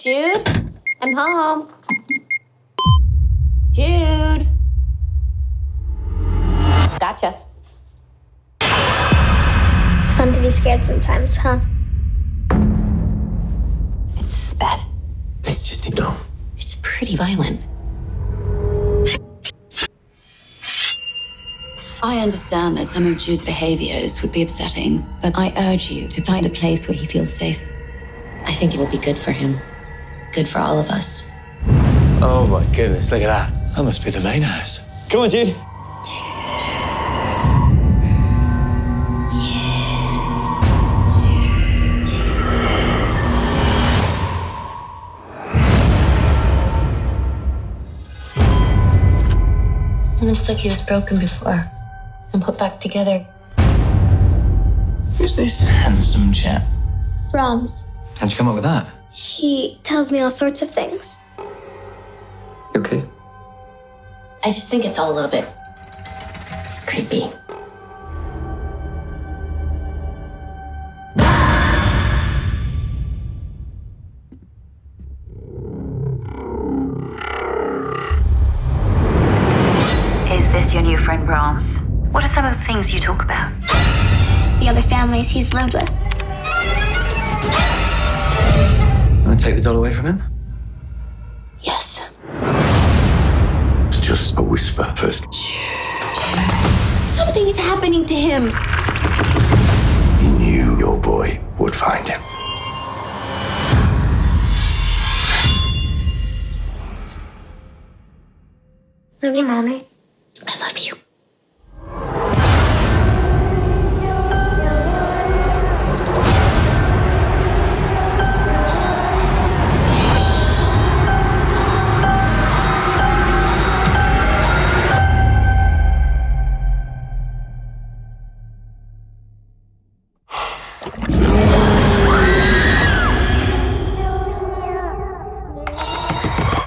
Jude, I'm home. Jude. Gotcha. It's fun to be scared sometimes, huh? It's bad. It's just, you know, It's pretty violent. I understand that some of Jude's behaviors would be upsetting, but I urge you to find a place where he feels safe. I think it will be good for him. Good for all of us. oh my goodness, look at that. That must be the main house. Come on, Jude. It looks like he was broken before and put back together. Who's this handsome chap? Brams. How'd you come up with that? He tells me all sorts of things. You okay? I just think it's all a little bit creepy. Is this your new friend Brams? What are some of the things you talk about? The other families he's lived with. You want to take the doll away from him? Yes. It's just a whisper first. Something is happening to him. He knew your boy would find him. Love you, Mommy. I love you.